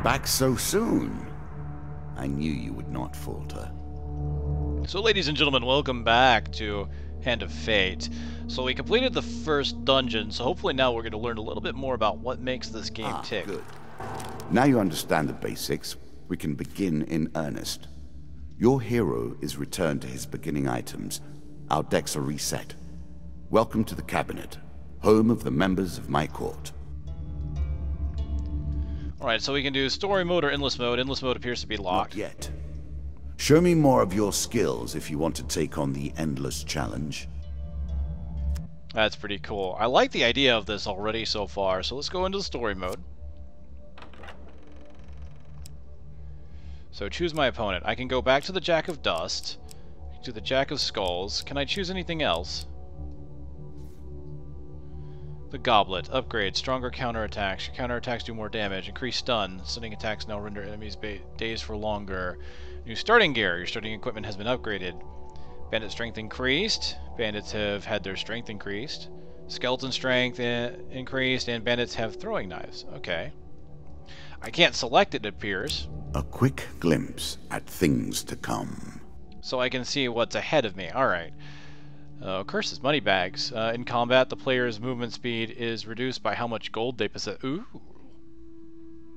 Back so soon? I knew you would not falter. So ladies and gentlemen, welcome back to Hand of Fate. So we completed the first dungeon, so hopefully now we're going to learn a little bit more about what makes this game tick. Good. Now you understand the basics, we can begin in earnest. Your hero is returned to his beginning items. Our decks are reset. Welcome to the cabinet, home of the members of my court. Alright, so we can do story mode or endless mode. Endless mode appears to be locked. Not yet. Show me more of your skills if you want to take on the endless challenge. That's pretty cool. I like the idea of this already so far, so let's go into the story mode. So choose my opponent. I can go back to the Jack of Dust, to the Jack of Skulls. Can I choose anything else? The Goblet. Upgrade. Stronger counterattacks. Your counterattacks do more damage. Increase stun. Stunning attacks now render enemies dazed for longer. New starting gear. Your starting equipment has been upgraded. Bandit strength increased. Bandits have had their strength increased. Skeleton strength increased, and bandits have throwing knives. Okay. I can't select it, it appears. A quick glimpse at things to come. So I can see what's ahead of me. Alright. Curses, money bags. In combat, the player's movement speed is reduced by how much gold they possess. Ooh.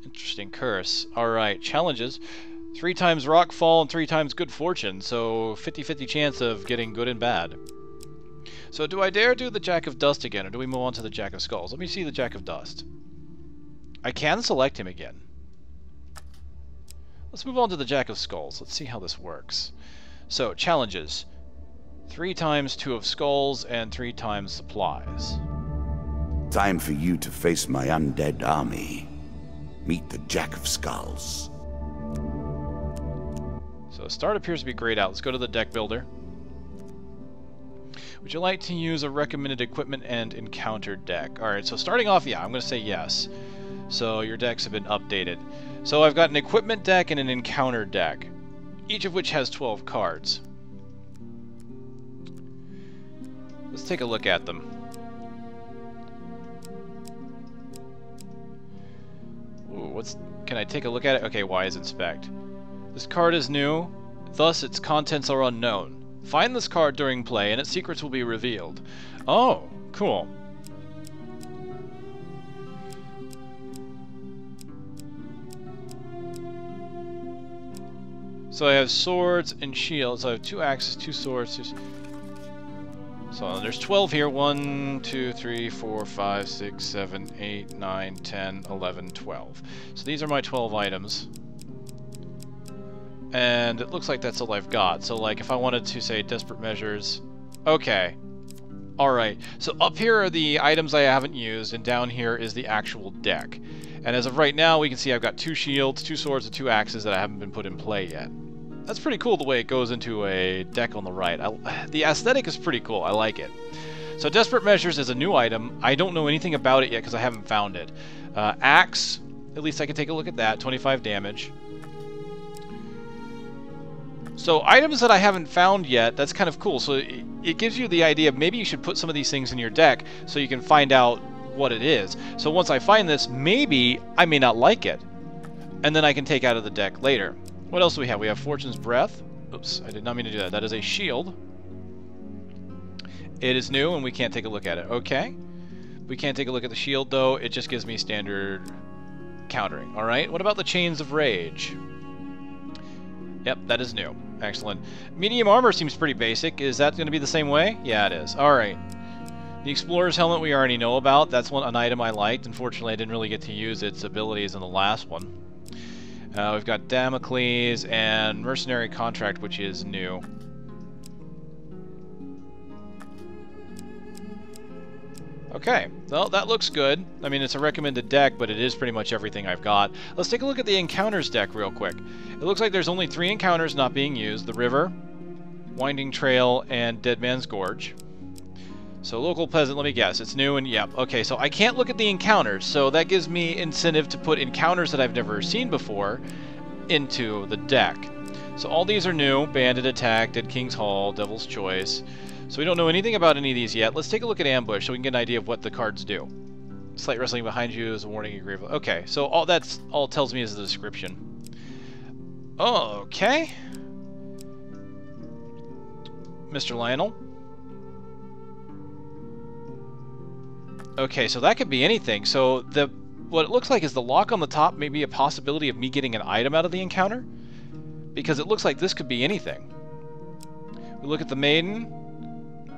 Interesting curse. Alright, challenges. 3 times rock fall and 3 times good fortune, so 50-50 chance of getting good and bad. So do I dare do the Jack of Dust again, or do we move on to the Jack of Skulls? Let me see the Jack of Dust. I can select him again. Let's move on to the Jack of Skulls. Let's see how this works. So, challenges. 3 times 2 of Skulls and 3 times supplies. Time for you to face my undead army. Meet the Jack of Skulls. So start appears to be grayed out. Let's go to the deck builder. Would you like to use a recommended equipment and encounter deck? Alright, so starting off, yeah, I'm going to say yes. So your decks have been updated. So I've got an equipment deck and an encounter deck, each of which has 12 cards. Let's take a look at them. Ooh, can I take a look at it? Okay, Y is inspect. This card is new, thus its contents are unknown. Find this card during play and its secrets will be revealed. Oh, cool. So I have swords and shields. I have 2 axes, 2 swords, 2... So there's 12 here. 1, 2, 3, 4, 5, 6, 7, 8, 9, 10, 11, 12. So these are my 12 items. And it looks like that's all I've got. So like if I wanted to say desperate measures... Okay. Alright. So up here are the items I haven't used, and down here is the actual deck. And as of right now, we can see I've got 2 shields, 2 swords, and 2 axes that I haven't been put in play yet. That's pretty cool the way it goes into a deck on the right. The aesthetic is pretty cool. I like it. So Desperate Measures is a new item. I don't know anything about it yet because I haven't found it. Axe, at least I can take a look at that. 25 damage. So items that I haven't found yet, that's kind of cool. So it gives you the idea of maybe you should put some of these things in your deck so you can find out what it is. So once I find this, maybe I may not like it. And then I can take out of the deck later. What else do we have? We have Fortune's Breath. Oops, I did not mean to do that. That is a shield. It is new, and we can't take a look at it. Okay. We can't take a look at the shield, though. It just gives me standard countering. Alright, what about the Chains of Rage? Yep, that is new. Excellent. Medium armor seems pretty basic. Is that going to be the same way? Yeah, it is. Alright. The Explorer's Helmet we already know about. That's an item I liked. Unfortunately, I didn't really get to use its abilities in the last one. We've got Damocles and Mercenary Contract, which is new. Okay, well, that looks good. I mean, it's a recommended deck, but it is pretty much everything I've got. Let's take a look at the Encounters deck real quick. It looks like there's only 3 encounters not being used. The River, Winding Trail, and Dead Man's Gorge. So Local Peasant, let me guess, it's new and yep. Okay, so I can't look at the encounters, so that gives me incentive to put encounters that I've never seen before into the deck. So all these are new. Bandit Attack, Dead King's Hall, Devil's Choice. So we don't know anything about any of these yet. Let's take a look at Ambush so we can get an idea of what the cards do. Slight rustling behind you is a warning. Okay, so all that's all it tells me is the description. Okay. Mr. Lionel. Okay, so that could be anything. So what it looks like is the lock on the top may be a possibility of me getting an item out of the encounter, because it looks like this could be anything. We look at the maiden.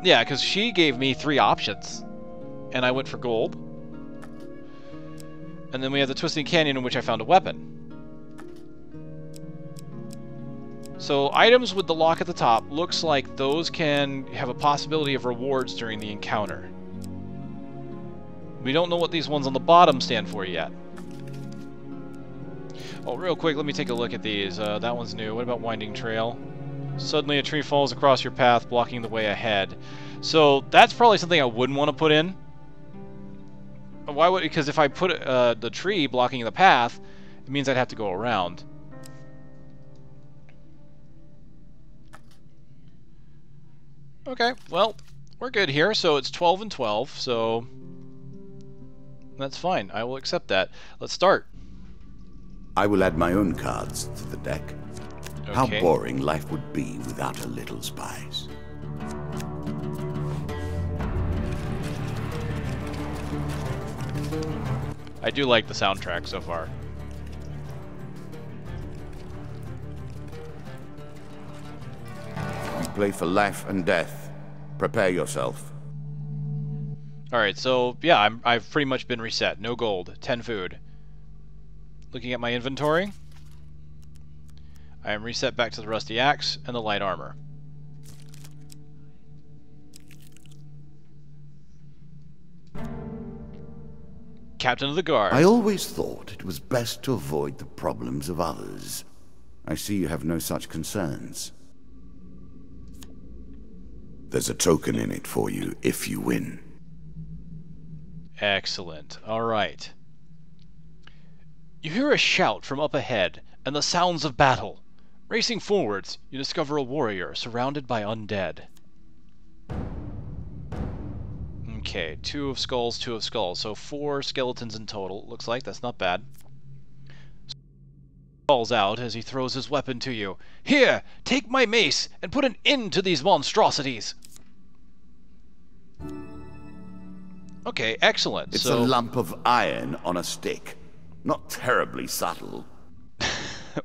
Yeah, because she gave me 3 options, and I went for gold. And then we have the Twisting Canyon, in which I found a weapon. So items with the lock at the top, looks like those can have a possibility of rewards during the encounter. We don't know what these ones on the bottom stand for yet. Oh, real quick, let me take a look at these. That one's new. What about Winding Trail? Suddenly a tree falls across your path, blocking the way ahead. So that's probably something I wouldn't want to put in. Why would? Because if I put the tree blocking the path, it means I'd have to go around. Okay, well, we're good here. So it's 12 and 12, so that's fine. I will accept that. Let's start. I will add my own cards to the deck. Okay. How boring life would be without a little spice. I do like the soundtrack so far. We play for life and death. Prepare yourself. Alright, so yeah, I've pretty much been reset. No gold, 10 food. Looking at my inventory, I am reset back to the rusty axe and the light armor. Captain of the Guard. I always thought it was best to avoid the problems of others. I see you have no such concerns. There's a token in it for you if you win. Excellent. Alright. You hear a shout from up ahead, and the sounds of battle. Racing forwards, you discover a warrior surrounded by undead. Okay, 2 of skulls, 2 of skulls. So 4 skeletons in total. Looks like that's not bad. Calls out as he throws his weapon to you. Here, take my mace and put an end to these monstrosities. Okay, excellent. It's a lump of iron on a stick. Not terribly subtle.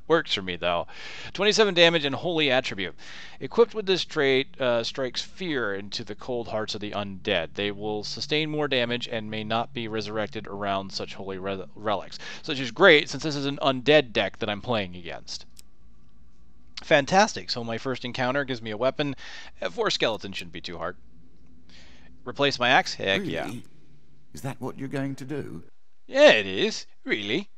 Works for me, though. 27 damage and holy attribute. Equipped with this trait, strikes fear into the cold hearts of the undead. They will sustain more damage and may not be resurrected around such holy relics. So which is great, since this is an undead deck that I'm playing against. Fantastic. So my first encounter gives me a weapon. 4 skeletons shouldn't be too hard. Replace my axe? Heck really? Yeah. Is that what you're going to do? Yeah, it is. Really.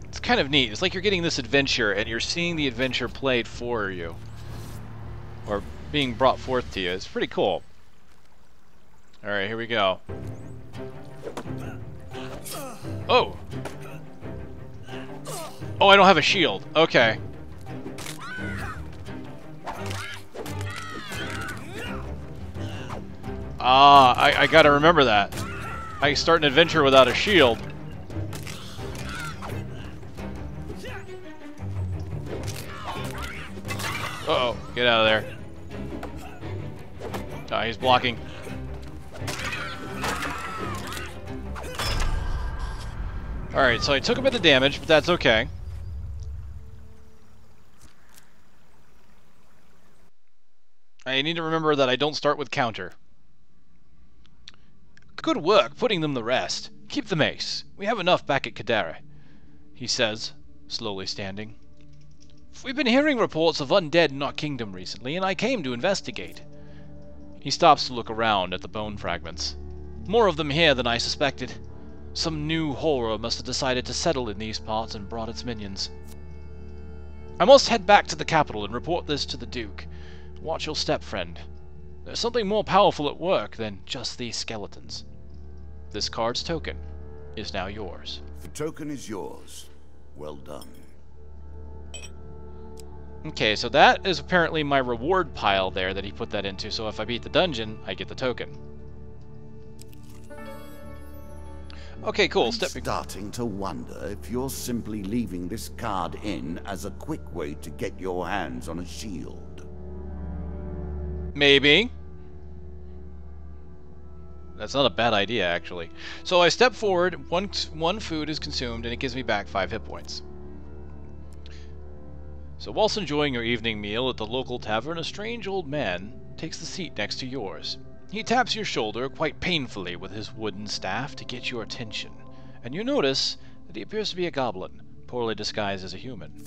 It's kind of neat. It's like you're getting this adventure and you're seeing the adventure played for you. Or being brought forth to you. It's pretty cool. Alright, here we go. Oh! Oh, I don't have a shield. Okay. Ah, I gotta remember that. I start an adventure without a shield. Uh-oh, get out of there. Oh, he's blocking. Alright, so I took a bit of damage, but that's okay. I need to remember that I don't start with counter. Good work putting them to rest. Keep the mace. We have enough back at KageKaze, he says, slowly standing. We've been hearing reports of undead in our kingdom recently, and I came to investigate. He stops to look around at the bone fragments. More of them here than I suspected. Some new horror must have decided to settle in these parts and brought its minions. I must head back to the capital and report this to the Duke. Watch your step, friend. There's something more powerful at work than just these skeletons. This card's token is now yours. The token is yours. Well done. Okay, so that is apparently my reward pile there that he put that into, so if I beat the dungeon, I get the token. Okay, cool. I'm starting to wonder if you're simply leaving this card in as a quick way to get your hands on a shield. Maybe. That's not a bad idea, actually. So I step forward, one food is consumed, and it gives me back 5 hit points. So whilst enjoying your evening meal at the local tavern, a strange old man takes the seat next to yours. He taps your shoulder quite painfully with his wooden staff to get your attention, and you notice that he appears to be a goblin, poorly disguised as a human.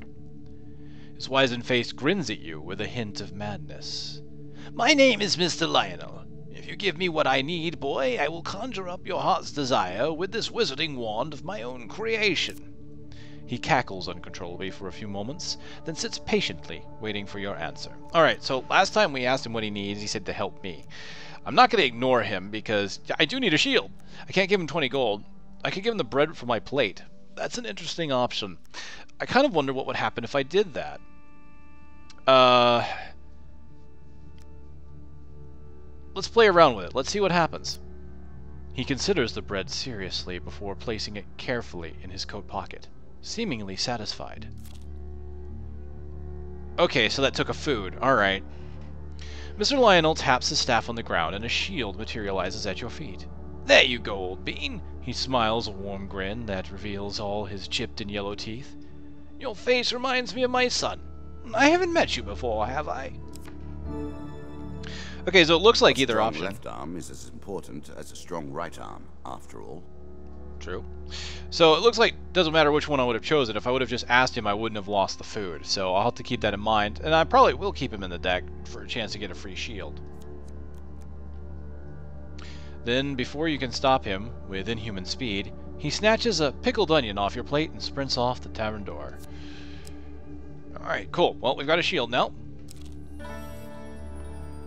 His wizened face grins at you with a hint of madness. "My name is Mr. Lionel. If you give me what I need, boy, I will conjure up your heart's desire with this wizarding wand of my own creation." He cackles uncontrollably for a few moments, then sits patiently, waiting for your answer. Alright, so last time we asked him what he needs, he said to help me. I'm not going to ignore him, because I do need a shield. I can't give him 20 gold. I could give him the bread for my plate. That's an interesting option. I kind of wonder what would happen if I did that. Let's play around with it. Let's see what happens. He considers the bread seriously before placing it carefully in his coat pocket, seemingly satisfied. Okay, so that took a food. Alright. Mr. Lionel taps his staff on the ground, and a shield materializes at your feet. "There you go, old bean." He smiles a warm grin that reveals all his chipped and yellow teeth. "Your face reminds me of my son. I haven't met you before, have I?" Okay, so it looks like either option. A strong left arm is as important as a strong right arm, after all. True. So it looks like it doesn't matter which one I would have chosen. If I would have just asked him, I wouldn't have lost the food. So I'll have to keep that in mind. And I probably will keep him in the deck for a chance to get a free shield. Then, before you can stop him, with inhuman speed, he snatches a pickled onion off your plate and sprints off the tavern door. Alright, cool. Well, we've got a shield now.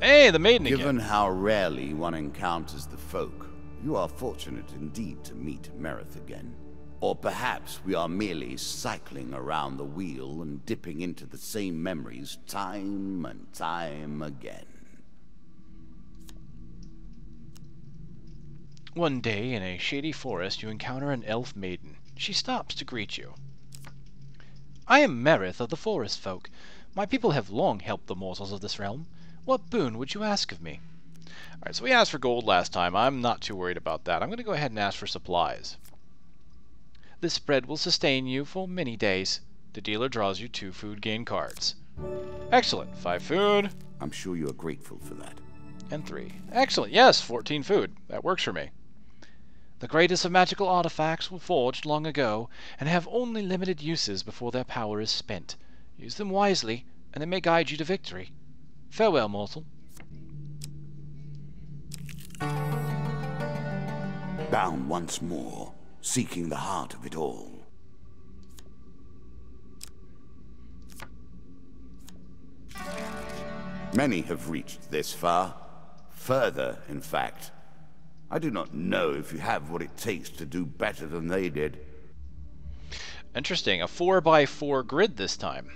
Hey, the maiden again. Given how rarely one encounters the folk, you are fortunate indeed to meet Merith again. Or perhaps we are merely cycling around the wheel and dipping into the same memories time and time again. One day, in a shady forest, you encounter an elf maiden. She stops to greet you. "I am Merith of the Forest Folk. My people have long helped the mortals of this realm. What boon would you ask of me?" Alright, so we asked for gold last time. I'm not too worried about that. I'm going to go ahead and ask for supplies. "This bread will sustain you for many days." The dealer draws you 2 food gain cards. Excellent. 5 food. I'm sure you are grateful for that. And 3. Excellent. Yes, 14 food. That works for me. "The greatest of magical artifacts were forged long ago, and have only limited uses before their power is spent. Use them wisely, and they may guide you to victory. Farewell, mortal." Bound once more, seeking the heart of it all. Many have reached this far. Further, in fact. I do not know if you have what it takes to do better than they did. Interesting. A 4x4 grid this time.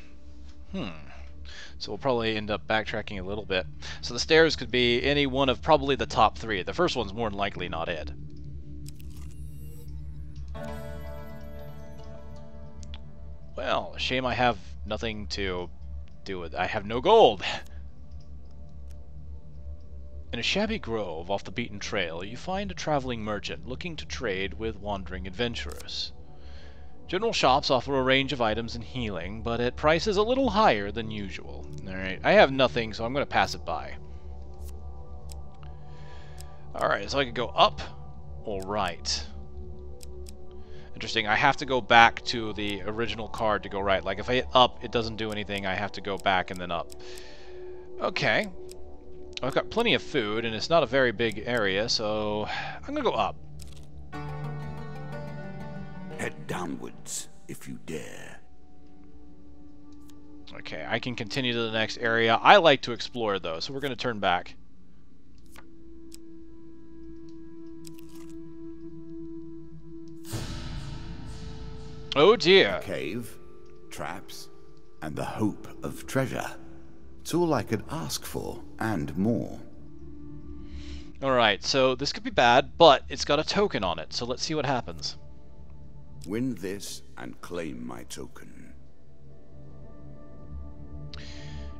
So we'll probably end up backtracking a little bit. So the stairs could be any one of probably the top 3. The first one's more than likely not it. Well, shame I have nothing to do with. I have no gold. In a shabby grove off the beaten trail, you find a traveling merchant looking to trade with wandering adventurers. General shops offer a range of items and healing, but at prices a little higher than usual. Alright, I have nothing, so I'm going to pass it by. Alright, so I could go up or right. Interesting, I have to go back to the original card to go right. Like, if I hit up, it doesn't do anything. I have to go back and then up. Okay. I've got plenty of food, and it's not a very big area, so I'm going to go up. Head downwards, if you dare. Okay, I can continue to the next area. I like to explore, though, so we're going to turn back. Oh dear. A cave, traps, and the hope of treasure. It's all I could ask for, and more. Alright, so this could be bad, but it's got a token on it, so let's see what happens. Win this and claim my token.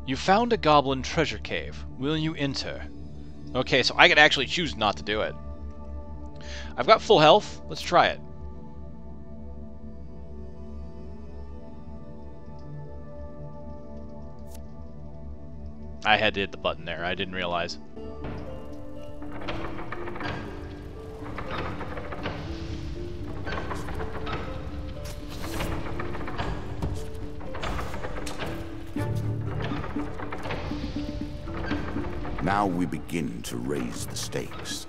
You found a goblin treasure cave. Will you enter? Okay, so I could actually choose not to do it. I've got full health. Let's try it. I had to hit the button there. I didn't realize. Now we begin to raise the stakes.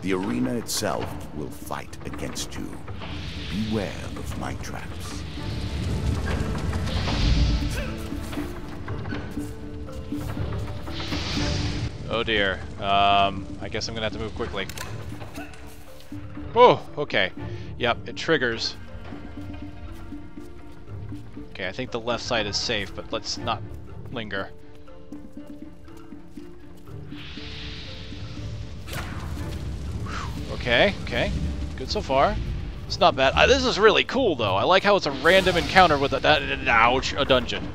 The arena itself will fight against you. Beware of my traps. Oh dear. I guess I'm gonna have to move quickly. Oh, okay. Yep, it triggers. Okay, I think the left side is safe, but let's not linger. Okay, okay. Good so far. It's not bad. This is really cool, though. I like how it's a random encounter with a... ouch, a dungeon.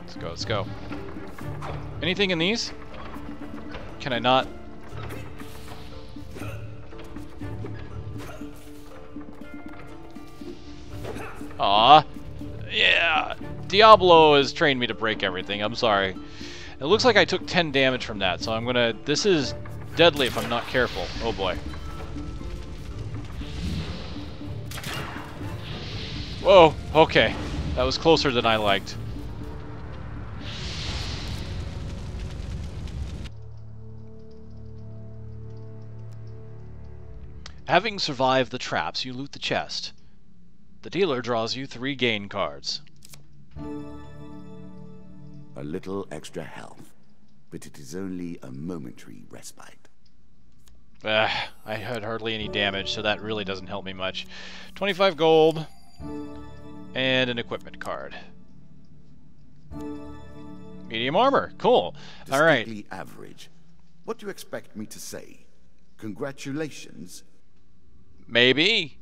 Let's go, let's go. Anything in these? Can I not? Aw. Yeah. Diablo has trained me to break everything. I'm sorry. It looks like I took 10 damage from that, so I'm gonna... This is deadly if I'm not careful. Oh boy. Whoa, okay. That was closer than I liked. Having survived the traps, you loot the chest. The dealer draws you 3 gain cards. A little extra health, but it is only a momentary respite. I had hardly any damage, so that really doesn't help me much. 25 gold, and an equipment card. Medium armor, cool. All right. Distinctly average. What do you expect me to say? Congratulations? Maybe.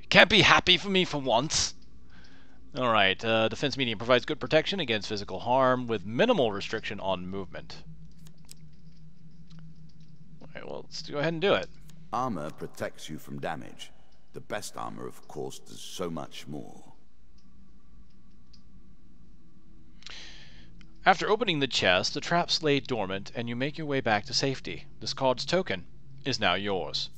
Can't be happy for me for once. All right, defense medium provides good protection against physical harm with minimal restriction on movement. Alright, well, let's go ahead and do it. Armor protects you from damage. The best armor, of course, does so much more. After opening the chest, the traps lay dormant, and you make your way back to safety. This card's token is now yours.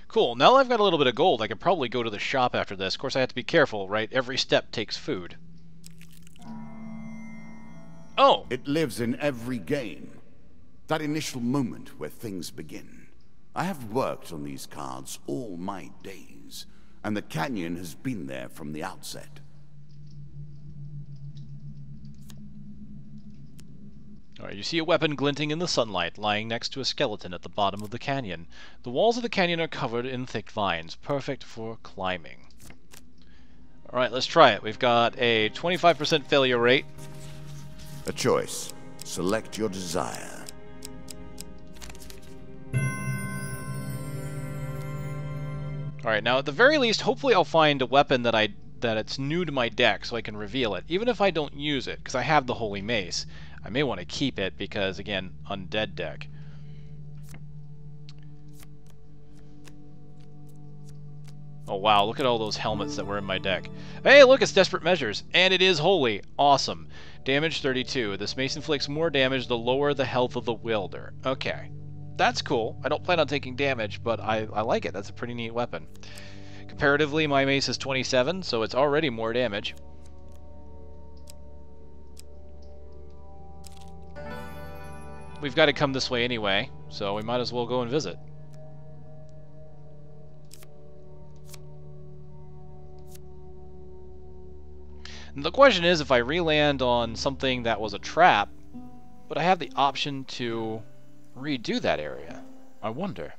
Cool, now I've got a little bit of gold. I could probably go to the shop after this. Of course, I have to be careful, right? Every step takes food. Oh! It lives in every game. That initial moment where things begin. I have worked on these cards all my days, and the canyon has been there from the outset. Alright, you see a weapon glinting in the sunlight, lying next to a skeleton at the bottom of the canyon. The walls of the canyon are covered in thick vines, perfect for climbing. Alright, let's try it. We've got a 25% failure rate. A choice. Select your desire. Alright, now at the very least, hopefully I'll find a weapon that it's new to my deck so I can reveal it, even if I don't use it, because I have the Holy Mace. I may want to keep it because, again, undead deck. Oh wow, look at all those helmets that were in my deck. Hey, look, it's Desperate Measures, and it is holy. Awesome. Damage 32. This mace inflicts more damage the lower the health of the wielder. Okay. That's cool. I don't plan on taking damage, but I like it. That's a pretty neat weapon. Comparatively, my mace is 27, so it's already more damage. We've got to come this way anyway, so we might as well go and visit. And the question is if I re-land on something that was a trap, but I have the option to redo that area. I wonder.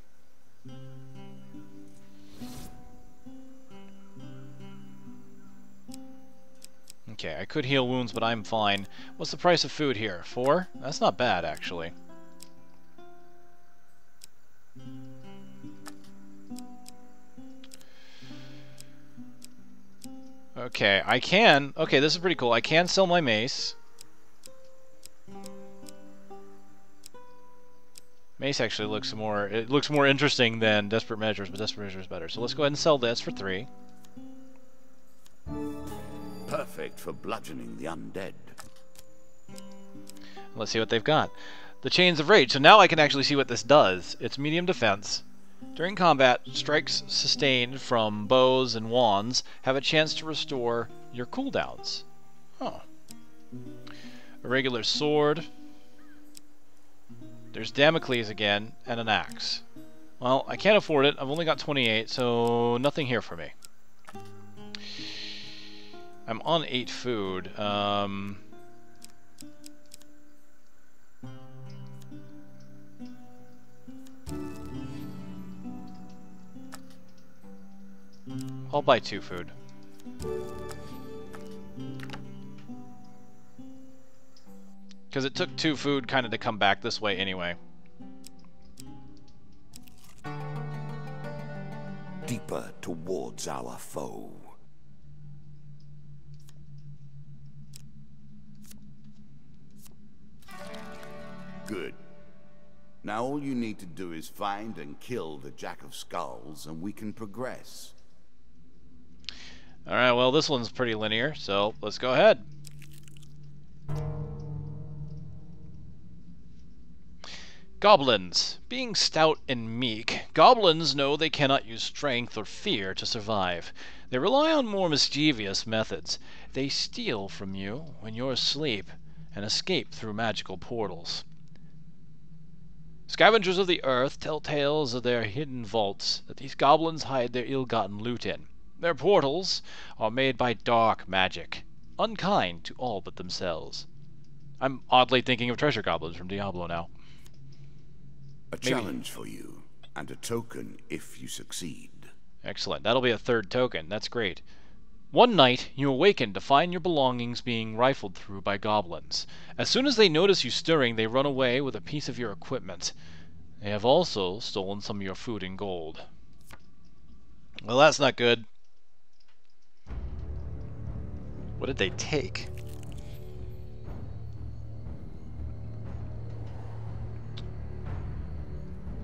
Okay, I could heal wounds, but I'm fine. What's the price of food here? 4? That's not bad, actually. Okay, I can... Okay, this is pretty cool. I can sell my mace. Mace actually looks more... It looks more interesting than Desperate Measures, but Desperate Measures is better. So let's go ahead and sell this for 3. Perfect for bludgeoning the undead. Let's see what they've got. The Chains of Rage. So now I can actually see what this does. It's medium defense. During combat, strikes sustained from bows and wands have a chance to restore your cooldowns. Oh. A regular sword. There's Damocles again, and an axe. Well, I can't afford it. I've only got 28, so nothing here for me. I'm on 8 food. I'll buy 2 food. Because it took 2 food kind of to come back this way anyway. Deeper towards our foe. Good. Now all you need to do is find and kill the Jack of Skulls, and we can progress. Alright, well this one's pretty linear, so let's go ahead. Goblins. Being stout and meek, goblins know they cannot use strength or fear to survive. They rely on more mischievous methods. They steal from you when you're asleep and escape through magical portals. Scavengers of the earth tell tales of their hidden vaults that these goblins hide their ill-gotten loot in. Their portals are made by dark magic, unkind to all but themselves. I'm oddly thinking of treasure goblins from Diablo now. A challenge for you, and a token if you succeed. Excellent. That'll be a 3rd token. That's great. One night, you awaken to find your belongings being rifled through by goblins. As soon as they notice you stirring, they run away with a piece of your equipment. They have also stolen some of your food and gold. Well, that's not good. What did they take?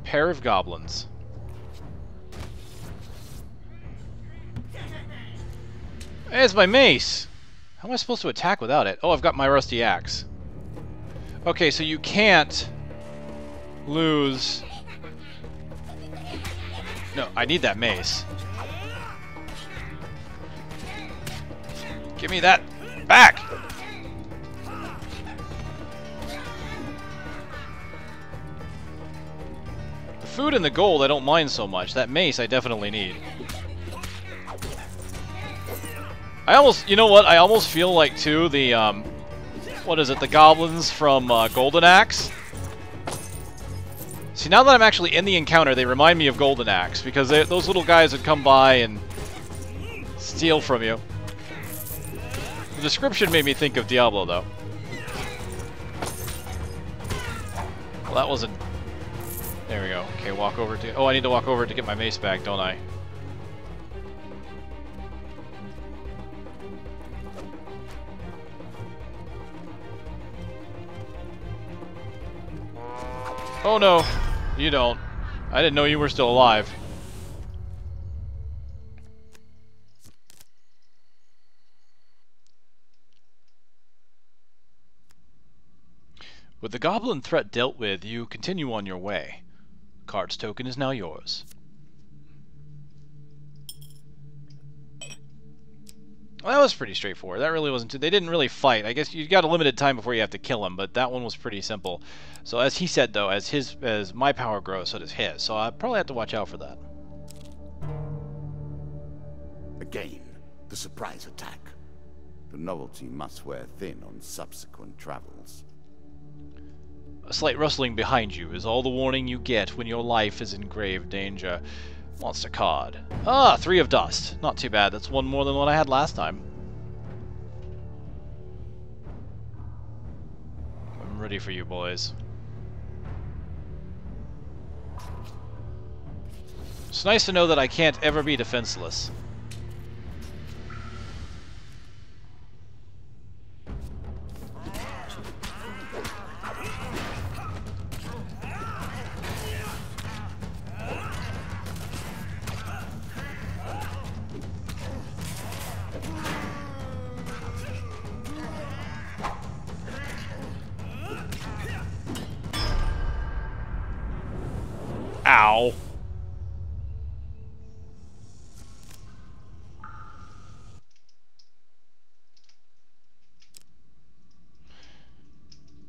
Pair of goblins. Hey, it's my mace! How am I supposed to attack without it? Oh, I've got my rusty axe. Okay, so you can't lose... No, I need that mace. Give me that back! The food and the gold I don't mind so much. That mace I definitely need. I almost, you know what? I almost feel like too the what is it? The goblins from Golden Axe. See, now that I'm actually in the encounter, they remind me of Golden Axe because those little guys would come by and steal from you. The description made me think of Diablo, though. Well, that wasn't. There we go. Okay, walk over to. Oh, I need to walk over to get my mace back, don't I? Oh no, you don't. I didn't know you were still alive. With the goblin threat dealt with, you continue on your way. Card's token is now yours. Well, that was pretty straightforward. That really wasn't too... They didn't really fight. I guess you got a limited time before you have to kill him, but that one was pretty simple. So as he said, though, as my power grows, so does his. So I probably have to watch out for that. Again, the surprise attack. The novelty must wear thin on subsequent travels. A slight rustling behind you is all the warning you get when your life is in grave danger. Monster card. Ah, 3 of dust. Not too bad. That's one more than what I had last time. ready for you boys. It's nice to know that I can't ever be defenseless. Ow.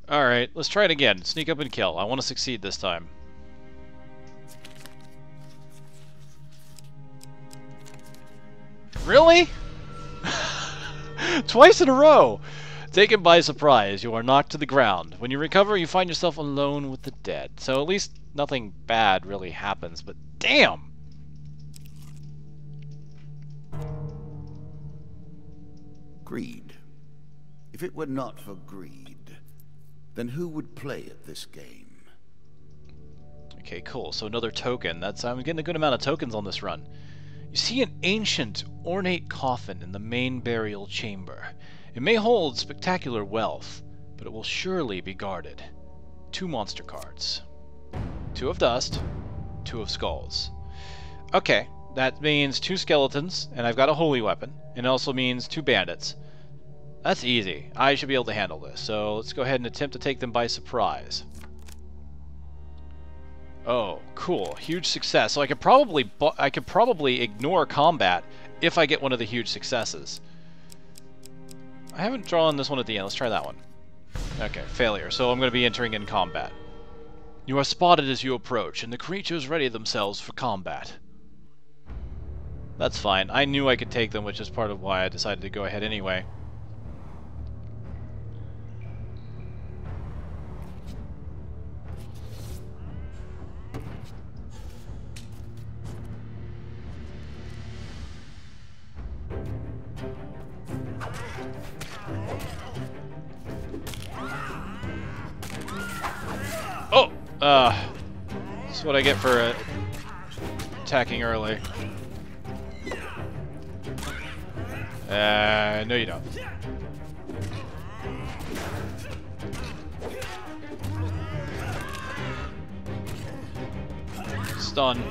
Alright, let's try it again. Sneak up and kill. I want to succeed this time. Really? Twice in a row! Taken by surprise, you are knocked to the ground. When you recover, you find yourself alone with the dead. So at least nothing bad really happens, but damn! Greed. If it were not for greed, then who would play at this game? Okay, cool. So another token. I'm getting a good amount of tokens on this run. You see an ancient, ornate coffin in the main burial chamber. It may hold spectacular wealth, but it will surely be guarded. 2 monster cards. 2 of dust, 2 of skulls. Okay, that means 2 skeletons, and I've got a holy weapon. It also means 2 bandits. That's easy. I should be able to handle this. So let's go ahead and attempt to take them by surprise. Oh, cool. Huge success. So I could probably ignore combat if I get one of the huge successes. I haven't drawn this one at the end. Let's try that one. Okay, failure. So I'm going to be entering in combat. You are spotted as you approach, and the creatures ready themselves for combat. That's fine. I knew I could take them, which is part of why I decided to go ahead anyway. Oh! That's what I get for attacking early. No you don't. Stun.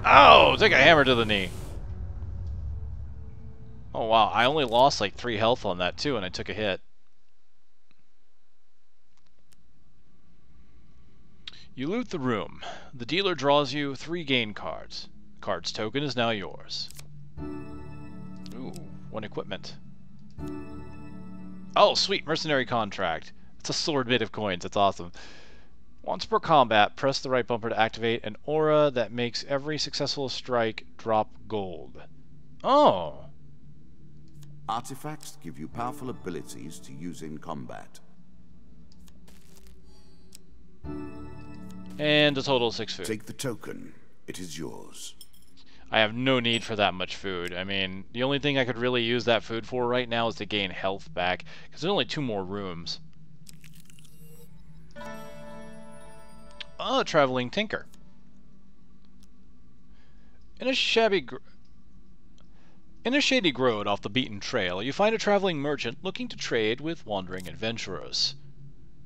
Oh! Take a hammer to the knee. Oh wow, I only lost like 3 health on that too, and I took a hit. You loot the room. The dealer draws you 3 gain cards. Card's token is now yours. Ooh, 1 equipment. Oh, sweet, mercenary contract. It's a sword made of coins, that's awesome. Once per combat, press the right bumper to activate an aura that makes every successful strike drop gold. Oh! Artifacts give you powerful abilities to use in combat. And a total of 6 food. Take the token. It is yours. I have no need for that much food. I mean, the only thing I could really use that food for right now is to gain health back, because there's only 2 more rooms. Oh, traveling tinker. In a shady road off the beaten trail, you find a traveling merchant looking to trade with wandering adventurers.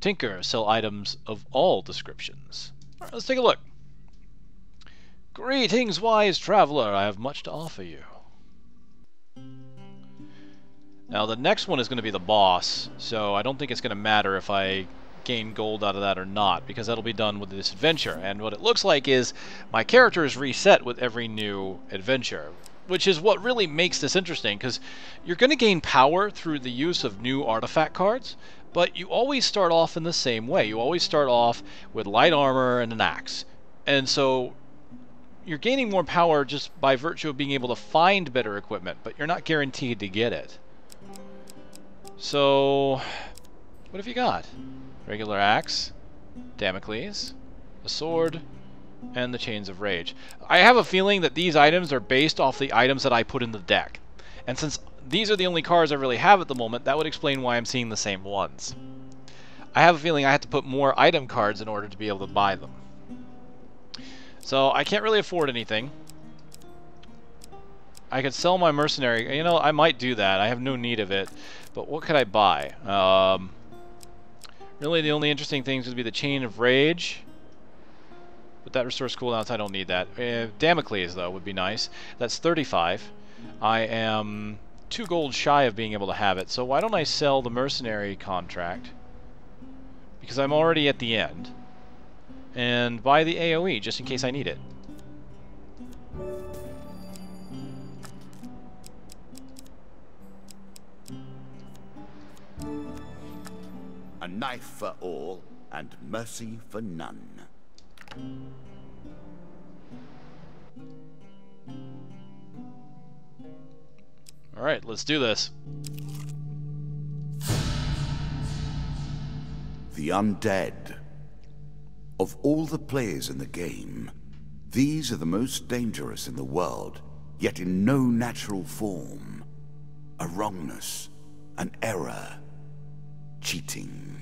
Tinkers sell items of all descriptions. All right, let's take a look. Greetings, wise traveler. I have much to offer you. Now, the next one is going to be the boss, so I don't think it's going to matter if I gain gold out of that or not, because that'll be done with this adventure. And what it looks like is my character is reset with every new adventure, which is what really makes this interesting, because you're going to gain power through the use of new artifact cards, but you always start off in the same way. You always start off with light armor and an axe. And so you're gaining more power just by virtue of being able to find better equipment, but you're not guaranteed to get it. So, what have you got? Regular axe, Damocles, a sword, and the Chains of Rage. I have a feeling that these items are based off the items that I put in the deck. And since these are the only cars I really have at the moment, that would explain why I'm seeing the same ones. I have a feeling I have to put more item cards in order to be able to buy them. So I can't really afford anything. I could sell my mercenary. You know, I might do that. I have no need of it. But what could I buy? Really, the only interesting things would be the Chain of Rage. But that restores cooldowns. I don't need that. Damocles, though, would be nice. That's 35. I am 2 gold shy of being able to have it. So why don't I sell the mercenary contract? Because I'm already at the end. And buy the AoE, just in case I need it. A knife for all, and mercy for none. Alright, let's do this. The undead. Of all the players in the game, these are the most dangerous in the world, yet in no natural form. A wrongness, an error, cheating.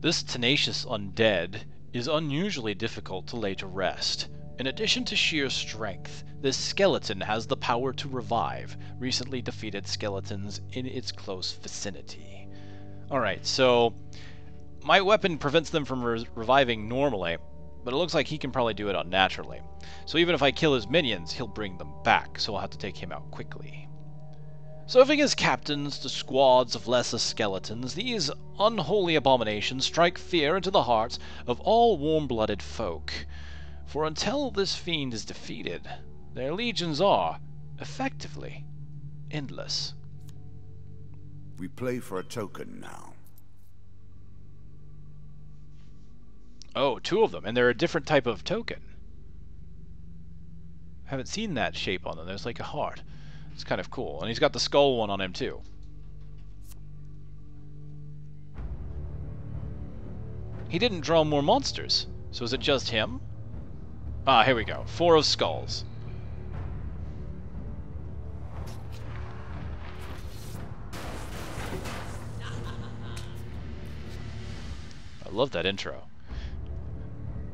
This tenacious undead is unusually difficult to lay to rest. In addition to sheer strength, this skeleton has the power to revive recently defeated skeletons in its close vicinity. Alright, so my weapon prevents them from reviving normally, but it looks like he can probably do it unnaturally. So even if I kill his minions, he'll bring them back, so I'll have to take him out quickly. Serving as captains to squads of lesser skeletons, these unholy abominations strike fear into the hearts of all warm-blooded folk. For until this fiend is defeated, their legions are, effectively, endless. We play for a token now. Oh, 2 of them, and they're a different type of token. I haven't seen that shape on them. There's like a heart. It's kind of cool. And he's got the skull one on him, too. He didn't draw more monsters. So is it just him? Ah, here we go. 4 of skulls. I love that intro.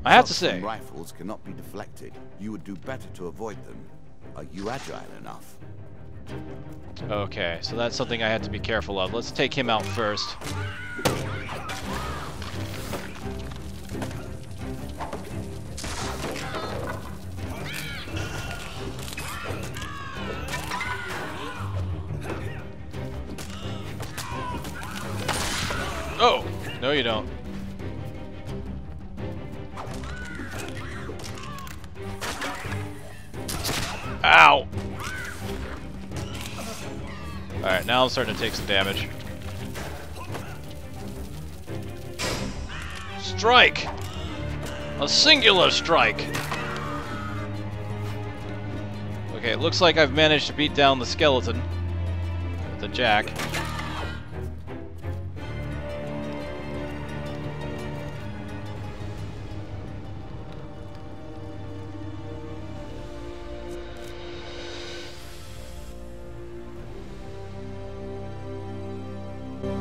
I have to say, Rifles cannot be deflected. You would do better to avoid them. Are you agile enough? okay, so that's something I had to be careful of. Let's take him out first. Oh! No, you don't. Ow! Alright, now I'm starting to take some damage. Strike! A singular strike! Okay, it looks like I've managed to beat down the skeleton. The jack.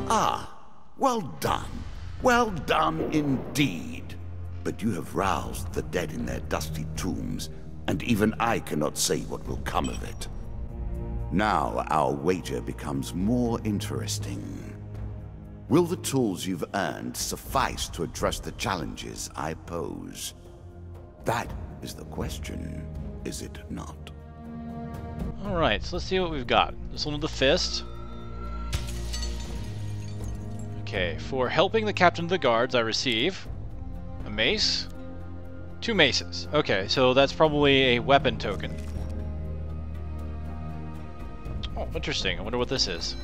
Ah, well done. Well done indeed. But you have roused the dead in their dusty tombs, and even I cannot say what will come of it. Now our wager becomes more interesting. Will the tools you've earned suffice to address the challenges I pose? That is the question, is it not? Alright, so let's see what we've got. This one with the fist. Okay, for helping the captain of the guards, I receive a mace, 2 maces. Okay, so that's probably a weapon token. Oh, interesting. I wonder what this is.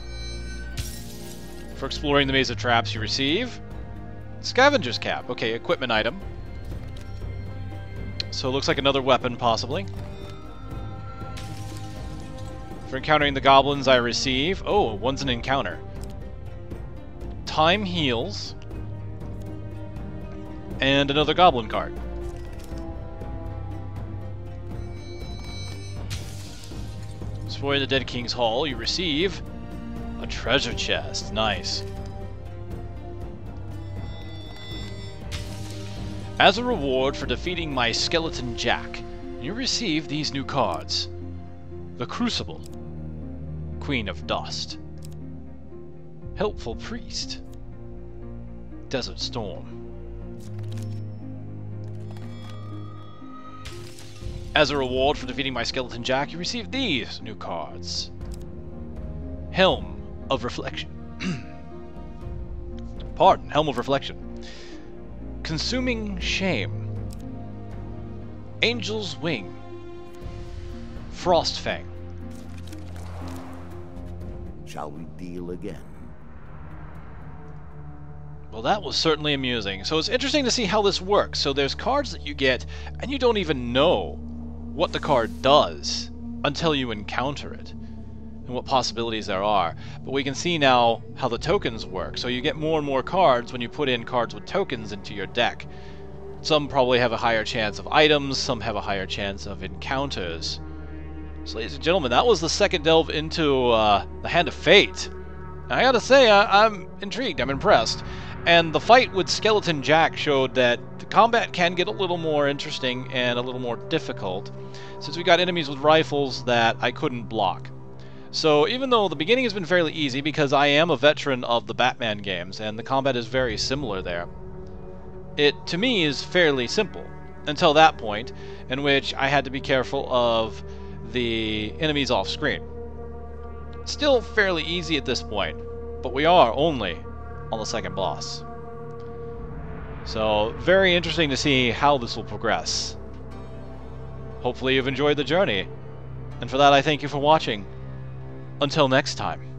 For exploring the maze of traps, you receive scavenger's cap. Okay, equipment item. So it looks like another weapon, possibly. For encountering the goblins, I receive... Oh, one's an encounter. Time heals. And another goblin card. Exploring the Dead King's Hall, you receive a treasure chest. Nice. As a reward for defeating my Skeleton Jack, you receive these new cards. The Crucible, Queen of Dust, Helpful Priest, Desert Storm. As a reward for defeating my Skeleton Jack, you receive these new cards. Helm of Reflection. Pardon, Helm of Reflection. Consuming Shame. Angel's Wing. Frostfang. Shall we deal again? Well, that was certainly amusing. So it's interesting to see how this works. So there's cards that you get, and you don't even know what the card does until you encounter it, and what possibilities there are. But we can see now how the tokens work. So you get more and more cards when you put in cards with tokens into your deck. Some probably have a higher chance of items, some have a higher chance of encounters. So ladies and gentlemen, that was the second delve into the Hand of Fate. And I gotta say, I'm intrigued, I'm impressed. And the fight with Skeleton Jack showed that the combat can get a little more interesting and a little more difficult, since we got enemies with rifles that I couldn't block. So even though the beginning has been fairly easy, because I am a veteran of the Batman games, and the combat is very similar there, it, to me, is fairly simple, until that point, in which I had to be careful of the enemies off-screen. Still fairly easy at this point, but we are only on the second boss. So, very interesting to see how this will progress. Hopefully you've enjoyed the journey, and for that I thank you for watching. Until next time.